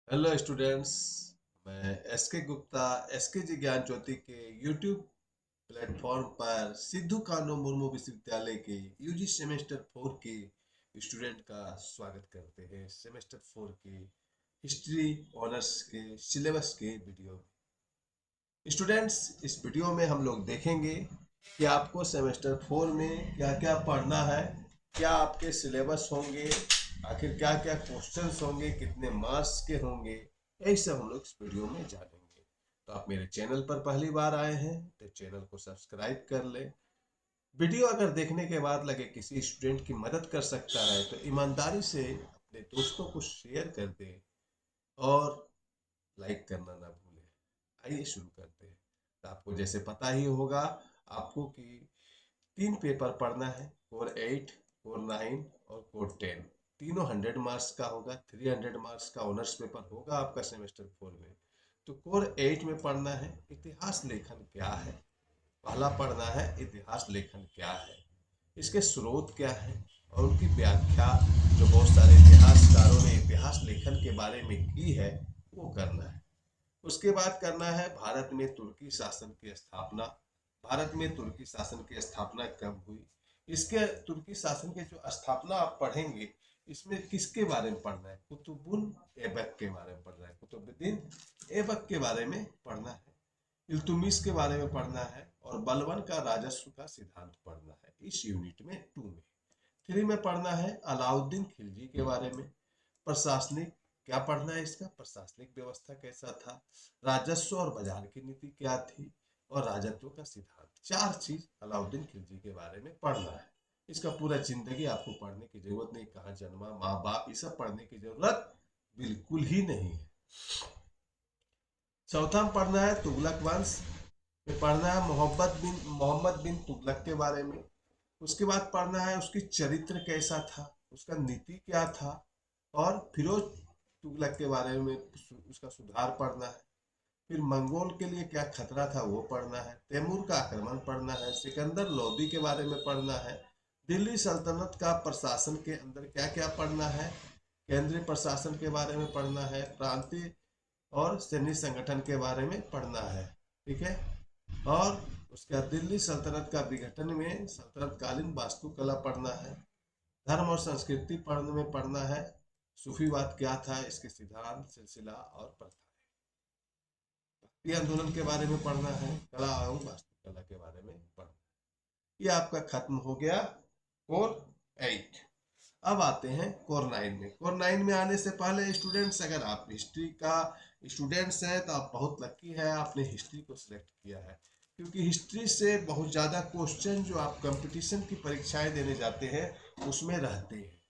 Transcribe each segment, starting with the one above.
Hello students. मैं S के Gupta S के जी ज्ञान ज्योति के यूट्यूब प्लेटफॉर्म पर सिद्धू कान्हू मुर्मू विश्वविद्यालय के यूजी सेमेस्टर 4 के स्टूडेंट का स्वागत करते हैं। सेमेस्टर 4 के हिस्ट्री ऑनर्स के सिलेबस के वीडियो में स्टूडेंट्स, इस वीडियो में हम लोग देखेंगे कि आपको सेमेस्टर 4 में क्या क्या पढ़ना है, क्या आपके सिलेबस होंगे, आखिर क्या क्या क्वेश्चंस होंगे, कितने मार्क्स के होंगे। यही सब हम लोग इस वीडियो में जानेंगे। तो आप मेरे चैनल पर पहली बार आए हैं तो चैनल को सब्सक्राइब कर ले। वीडियो अगर देखने के बाद लगे किसी स्टूडेंट की मदद कर सकता है तो ईमानदारी से अपने दोस्तों को शेयर कर दे और लाइक करना ना भूलें। आइए शुरू करते हैं। तो आपको जैसे पता ही होगा आपको कि 3 पेपर पढ़ना है, कोर 8, कोर 9 और कोर 10। तीनों 100 मार्क्स का होगा। 300 मार्क्स का ऑनर्स पेपर होगा आपका सेमेस्टर 4 में। तो कोर 8 में पढ़ना है इतिहास लेखन क्या है। पहला पढ़ना है इतिहास लेखन क्या है, इसके स्रोत क्या है और उनकी व्याख्या जो बहुत सारे इतिहासकारों ने इतिहास लेखन के बारे में की है वो करना है। उसके बाद करना है भारत में तुर्की शासन की स्थापना। भारत में तुर्की शासन की स्थापना कब हुई, इसके तुर्की शासन के जो स्थापना आप पढ़ेंगे इसमें किसके बारे में पढ़ना है, कुतुबुल ऐबक के बारे में पढ़ना है, कुतुबुद्दीन ऐबक के बारे में पढ़ना है, इल्तुमिश के बारे में पढ़ना है और बलबन का राजस्व का सिद्धांत पढ़ना है। इस यूनिट में 2 में 3 में पढ़ना है अलाउद्दीन खिलजी के बारे में। प्रशासनिक क्या पढ़ना है, इसका प्रशासनिक व्यवस्था कैसा था, राजस्व और बाजार की नीति क्या थी और राजत्व का सिद्धांत। 4 चीज अलाउद्दीन खिलजी के बारे में पढ़ना है। इसका पूरा जिंदगी आपको पढ़ने की जरूरत नहीं, कहाँ जन्मा, माँ बाप, ये सब पढ़ने की जरूरत बिल्कुल ही नहीं है। चौथा में पढ़ना है तुगलक वंश में पढ़ना है मोहम्मद बिन तुगलक के बारे में। उसके बाद पढ़ना है उसकी चरित्र कैसा था, उसका नीति क्या था और फिरोज तुगलक के बारे में उसका सुधार पढ़ना है। फिर मंगोल के लिए क्या खतरा था वो पढ़ना है। तैमूर का आक्रमण पढ़ना है। सिकंदर लोदी के बारे में पढ़ना है। दिल्ली सल्तनत का प्रशासन के अंदर क्या क्या पढ़ना है, केंद्रीय प्रशासन के बारे में पढ़ना है, प्रांतीय और सैन्य संगठन के बारे में पढ़ना है। ठीक है। और उसके बाद दिल्ली सल्तनत का विघटन में सल्तनतकालीन वास्तुकला पढ़ना है। धर्म और संस्कृति पढ़ने में पढ़ना है, सूफीवाद क्या था, इसके सिद्धांत, सिलसिला और प्रथा। भक्ति आंदोलन के बारे में पढ़ना है, कला एवं वास्तुकला के बारे में पढ़ना। ये आपका खत्म हो गया कोर 8। अब आते हैं कोर 9 में। कोर 9 में आने से पहले स्टूडेंट्स, अगर आप हिस्ट्री का स्टूडेंट्स हैं तो आप बहुत लकी है, आपने हिस्ट्री को सिलेक्ट किया है। क्योंकि हिस्ट्री से बहुत ज़्यादा क्वेश्चन जो आप कंपटीशन की परीक्षाएं देने जाते हैं उसमें रहते हैं।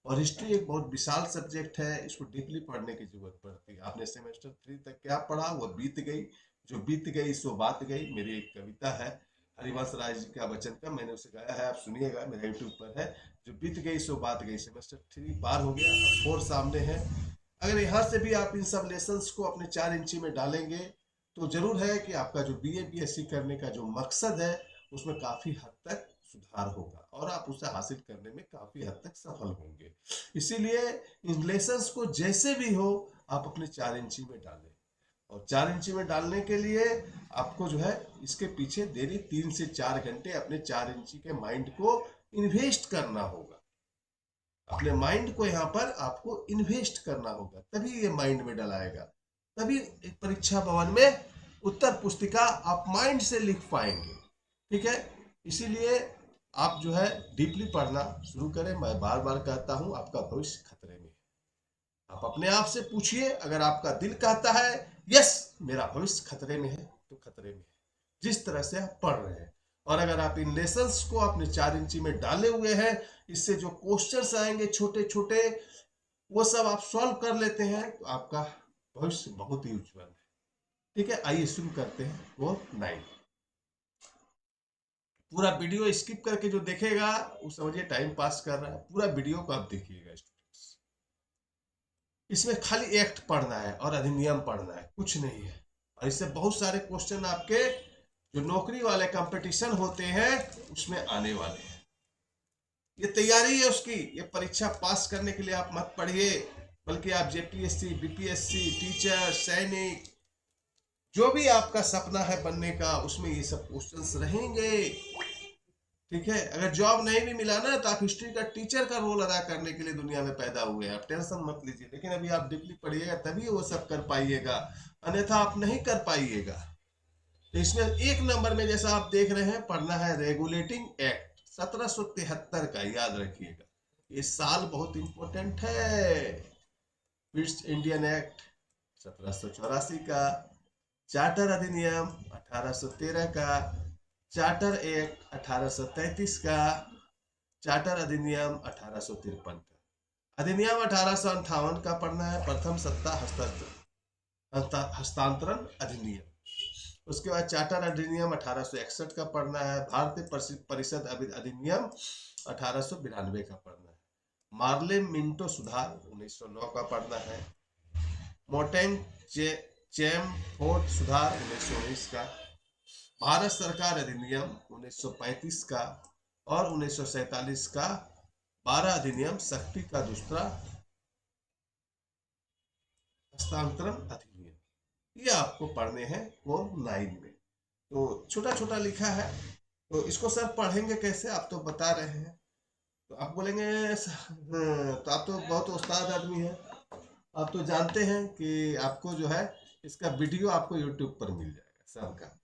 और हिस्ट्री एक बहुत विशाल सब्जेक्ट है, इसको डीपली पढ़ने की जरूरत पड़ती है। आपने सेमेस्टर 3 तक क्या पढ़ा वो बीत गई, जो बीत गई सो बात गई। मेरी एक कविता है हरिवंश राय जी का वचन का, मैंने उसे गाया है, आप सुनिएगा, मेरा यूट्यूब पर है। जो बीत गई सो बात गई। सेमेस्टर 3 पार हो गया, अब 4 सामने है। अगर यहाँ से भी आप इन सब लेसन्स को अपने 4 इंची में डालेंगे तो जरूर है कि आपका जो BA BSc करने का जो मकसद है उसमें काफी हद तक सुधार होगा और आप उसे हासिल करने में काफी हद तक सफल होंगे। इसीलिए इन लेसन्स को जैसे भी हो आप अपने 4 इंची में डालें। और 4 इंची में डालने के लिए आपको जो है इसके पीछे डेली 3 से 4 घंटे अपने 4 इंची के माइंड को इन्वेस्ट करना होगा। अपने माइंड को यहाँ पर आपको इन्वेस्ट करना होगा, तभी ये माइंड में डलाएगा। तभी एक परीक्षा भवन में उत्तर पुस्तिका आप माइंड से लिख पाएंगे। ठीक है। इसीलिए आप जो है डीपली पढ़ना शुरू करें। मैं बार बार कहता हूं आपका भविष्य खतरे में है। आप अपने आप से पूछिए, अगर आपका दिल कहता है यस मेरा भविष्य खतरे में है तो खतरे में है, जिस तरह से आप पढ़ रहे हैं। और अगर आप इन लेसन्स को अपने 4 इंची में डाले हुए हैं, इससे जो क्वेश्चंस आएंगे छोटे छोटे वो सब आप सॉल्व कर लेते हैं तो आपका भविष्य बहुत ही उज्जवल है। ठीक है, आइए शुरू करते हैं कोर 9। पूरा वीडियो स्किप करके जो देखेगा वो समझिए टाइम पास कर रहा है। पूरा वीडियो को आप देखिएगा स्टूडेंट्स। इसमें खाली एक्ट पढ़ना है और अधिनियम पढ़ना है, कुछ नहीं है। और इससे बहुत सारे क्वेश्चन आपके जो नौकरी वाले कंपटीशन होते हैं उसमें आने वाले हैं। ये तैयारी है उसकी, ये परीक्षा पास करने के लिए आप मत पढ़िए, बल्कि आप जेपीएससी, बीपीएससी, टीचर, सैनिक, जो भी आपका सपना है बनने का, उसमें ये सब क्वेश्चंस रहेंगे। ठीक है, अगर जॉब नहीं भी मिला ना तो आप हिस्ट्री का टीचर का रोल अदा करने के लिए दुनिया में पैदा हुए हैं, आप टेंशन मत लीजिए। लेकिन अभी आप डीपली पढ़िएगा तभी वो सब कर पाइएगा, अन्यथा आप नहीं कर पाइएगा। तो इसमें एक नंबर में जैसा आप देख रहे हैं पढ़ना है रेगुलेटिंग एक्ट 1773 का, याद रखिएगा। ये साल बहुत इंपॉर्टेंट है। ईस्ट इंडियन एक्ट 1784 का, चार्टर अधिनियम 1813 का, चार्टर एक्ट 1833 का, चार्टर अधिनियम 1853 का। अधिनियम 1858 का पढ़ना है, प्रथम सत्ता हस्तांतरण अधिनियम। उसके बाद चार्टर अधिनियम 1861 का पढ़ना है, भारतीय परिषद अधिनियम 1892 का पढ़ना है, मार्ले मिंटो सुधार 1909 का पढ़ना है, मोटेंग चैमफोर्ड सुधार 1919 का, भारत सरकार अधिनियम 1935 का, और 1947 का 12 अधिनियम शक्ति का दूसरा हस्तांतरण अधिनियम। ये आपको पढ़ने हैं कोर 9 में। तो छोटा छोटा लिखा है, तो इसको सर पढ़ेंगे कैसे, आप तो बता रहे हैं। तो आप बोलेंगे तो आप तो बहुत उस्ताद आदमी हैं, आप तो जानते हैं कि आपको जो है इसका वीडियो आपको यूट्यूब पर मिल जाएगा सबका।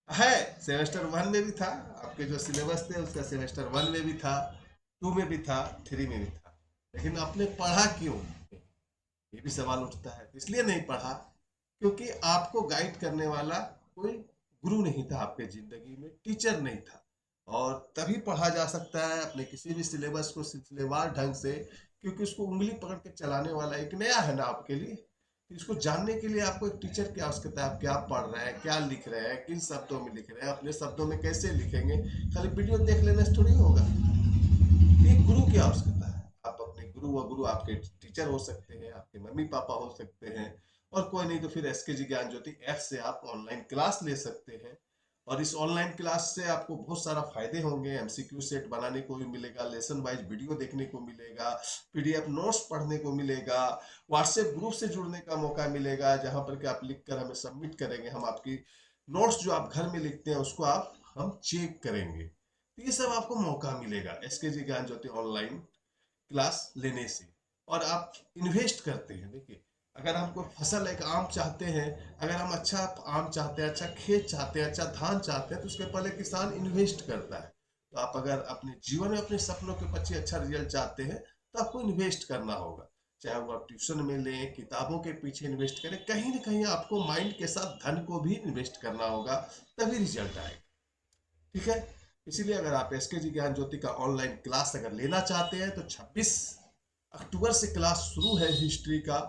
है, सेमेस्टर 1 में भी था, आपके जो सिलेबस थे उसका सेमेस्टर 1 में भी था, 2 में भी था, 3 में भी था। लेकिन आपने पढ़ा क्यों, ये भी सवाल उठता है। इसलिए नहीं पढ़ा क्योंकि आपको गाइड करने वाला कोई गुरु नहीं था आपके जिंदगी में, टीचर नहीं था। और तभी पढ़ा जा सकता है अपने किसी भी सिलेबस को सिलसिलेवार ढंग से, क्योंकि उसको उंगली पकड़ के चलाने वाला एक नया है ना आपके लिए। तो इसको जानने के लिए आपको एक टीचर की आवश्यकता है। आप क्या पढ़ रहे हैं, क्या लिख रहे हैं, किन शब्दों में लिख रहे हैं, अपने शब्दों में कैसे लिखेंगे। खाली वीडियो देख लेने से थोड़ी होगा, एक गुरु की आवश्यकता है। आप अपने गुरु, व गुरु आपके टीचर हो सकते हैं, आपके मम्मी पापा हो सकते हैं, और कोई नहीं तो फिर एसकेजी ज्ञान ज्योति ऐप से आप ऑनलाइन क्लास ले सकते हैं। और इस ऑनलाइन क्लास से आपको बहुत सारा फायदे होंगे। एमसीक्यू सेट बनाने को भी मिलेगा, लेसन वाइज वीडियो देखने को मिलेगा, पीडीएफ नोट्स पढ़ने को मिलेगा, व्हाट्सएप ग्रुप से जुड़ने का मौका मिलेगा, जहां पर कि आप लिख कर हमें सबमिट करेंगे, हम आपकी नोट्स जो आप घर में लिखते हैं उसको हम चेक करेंगे। तो ये सब आपको मौका मिलेगा एसकेजी ज्ञान ज्योति ऑनलाइन क्लास लेने से। और आप इन्वेस्ट करते हैं, देखिए अगर हम कोई फसल, एक आम चाहते हैं, अगर हम अच्छा आम चाहते हैं, अच्छा खेत चाहते हैं, अच्छा धान चाहते हैं, तो उसके पहले किसान इन्वेस्ट करता है। तो आप अगर अपने जीवन में अपने सपनों के पीछे अच्छा रिजल्ट चाहते हैं तो आपको इन्वेस्ट करना होगा। चाहे वो आप ट्यूशन में लें, किताबों के पीछे इन्वेस्ट करें, कहीं ना कहीं आपको माइंड के साथ धन को भी इन्वेस्ट करना होगा, तभी रिजल्ट आएगा। ठीक है, इसीलिए अगर आप एसकेजी ज्ञान ज्योति का ऑनलाइन क्लास अगर लेना चाहते हैं तो 26 अक्टूबर से क्लास शुरू है हिस्ट्री का।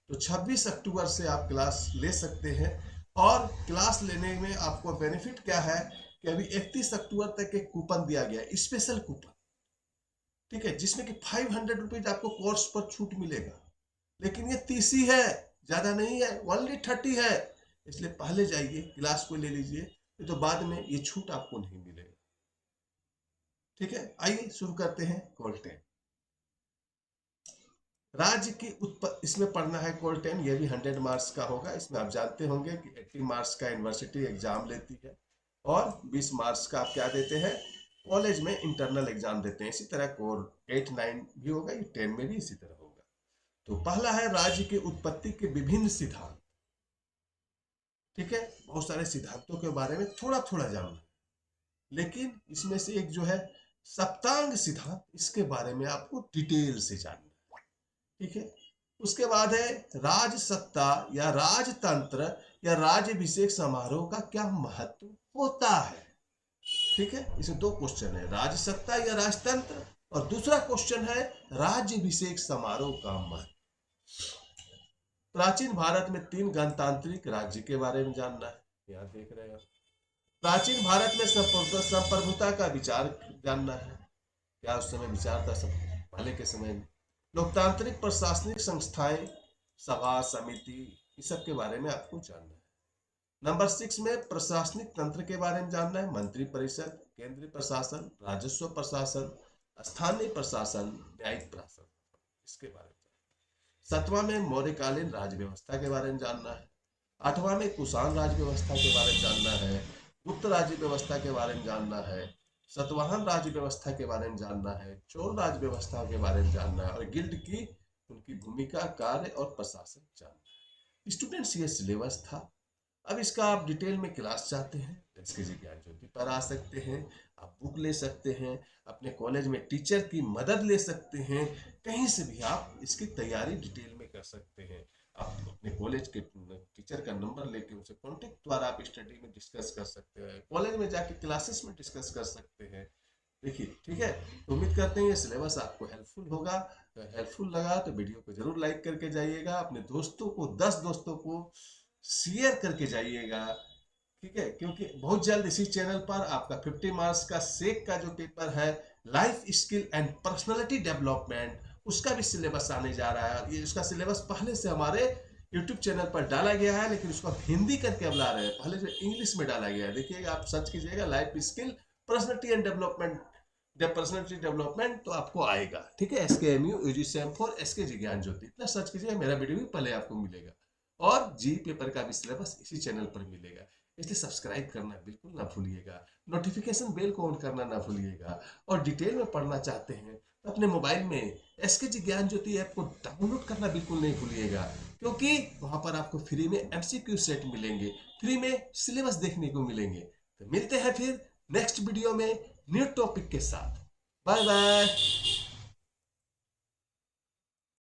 तो 26 अक्टूबर से आप क्लास ले सकते हैं। और क्लास लेने में आपको बेनिफिट क्या है कि अभी 31 अक्टूबर तक एक कूपन दिया गया है, स्पेशल कूपन। ठीक है, जिसमें कि 500 रुपीज आपको कोर्स पर छूट मिलेगा। लेकिन ये 30 ही है, ज्यादा नहीं है, ओनली 30 है। इसलिए पहले जाइए क्लास को ले लीजिए, तो बाद में ये छूट आपको नहीं मिलेगा। ठीक है, आइए शुरू करते हैं कोल 10। राज्य की इसमें पढ़ना है कोल 10, ये भी 100 मार्क्स का होगा। इसमें आप जानते होंगे कि 80 मार्क्स का यूनिवर्सिटी एग्जाम लेती है, और 20 मार्क्स का आप क्या देते हैं, कॉलेज में इंटरनल एग्जाम देते हैं। इसी तरह कोर 8, 9 भी होगा, ये 10 में भी इसी तरह होगा। तो पहला है राज्य की उत्पत्ति के विभिन्न सिद्धांत। ठीक है, बहुत सारे सिद्धांतों के बारे में थोड़ा थोड़ा जानना, लेकिन इसमें से एक जो है सप्तांग सिद्धांत, इसके बारे में आपको डिटेल से जानना है। ठीक है, उसके बाद है राज सत्ता या राजतंत्र या राज्यभिषेक समारोह का क्या महत्व होता है। ठीक है, इसमें 2 क्वेश्चन है, राज सत्ता या राजतंत्र, और दूसरा क्वेश्चन है राज्यभिषेक समारोह का महत्व। प्राचीन भारत में 3 गणतांत्रिक राज्य के बारे में जानना है, यहाँ देख रहे हैं। प्राचीन भारत में संप्रभुता का विचार जानना है, क्या उस समय विचार था सब पहले के समय में। लोकतांत्रिक प्रशासनिक संस्थाएं, सभा, समिति, इस सब के बारे में आपको जानना है। नंबर 6 में प्रशासनिक तंत्र के बारे में जानना है, मंत्री परिषद, केंद्रीय प्रशासन, राजस्व प्रशासन, स्थानीय प्रशासन, न्यायिक प्रशासन, इसके बारे में। 7वां में मौर्यकालीन राज व्यवस्था के बारे में जानना है। 8वां में कुषाण राज व्यवस्था के बारे में जानना है। गुप्त राज्य व्यवस्था के बारे में जानना है। सतवाहन राज्य व्यवस्था के बारे में जानना है। चोल राज व्यवस्था के बारे में जानना है और गिल्ड की उनकी भूमिका, कार्य और प्रशासन जानना है। स्टूडेंट्स, ये सिलेबस था। अब इसका आप डिटेल में क्लास चाहते हैं तो इसके जी ज्ञान ज्योति पर आ सकते हैं। आप बुक ले सकते हैं, अपने कॉलेज में टीचर की मदद ले सकते हैं, कहीं से भी आप इसकी तैयारी डिटेल में कर सकते हैं। आप अपने कॉलेज के टीचर का नंबर लेके उनसे कॉन्टेक्ट द्वारा आप स्टडी में डिस्कस कर सकते हैं, कॉलेज में जाके क्लासेस में डिस्कस कर सकते हैं। देखिए, ठीक है, तो उम्मीद करते हैं ये सिलेबस आपको हेल्पफुल होगा। हेल्पफुल लगा तो वीडियो को जरूर लाइक करके जाइएगा, अपने दोस्तों को 10 दोस्तों को शेयर करके जाइएगा। ठीक है, क्योंकि बहुत जल्द इसी चैनल पर आपका 50 मार्क्स का सेक का जो पेपर है, life skill and personality development, उसका भी सिलेबस आने जा रहा है। ये उसका सिलेबस पहले से हमारे यूट्यूब चैनल पर डाला गया है, लेकिन उसको हिंदी करके अब ला रहे हैं, पहले जो इंग्लिश में डाला गया है। देखिएगा, आप सर्च कीजिएगा life skill personality and development, personality development, तो आपको आएगा। ठीक है, SKMU UG7 SK जी ज्ञान ज्योति, इतना सर्च कीजिएगा, मेरा वीडियो भी पहले आपको मिलेगा। और जी पेपर का भी सिलेबस इसी चैनल पर मिलेगा, इसलिए सब्सक्राइब करना बिल्कुल ना भूलिएगा, नोटिफिकेशन बेल को ऑन करना ना भूलिएगा। और डिटेल में पढ़ना चाहते हैं तो अपने मोबाइल में SKG ज्ञान ज्योति ऐप को डाउनलोड करना बिल्कुल नहीं भूलिएगा, क्योंकि वहां पर आपको फ्री में MCQ सेट मिलेंगे, फ्री में सिलेबस देखने को मिलेंगे। तो मिलते हैं फिर नेक्स्ट वीडियो में न्यू टॉपिक के साथ। Bye bye.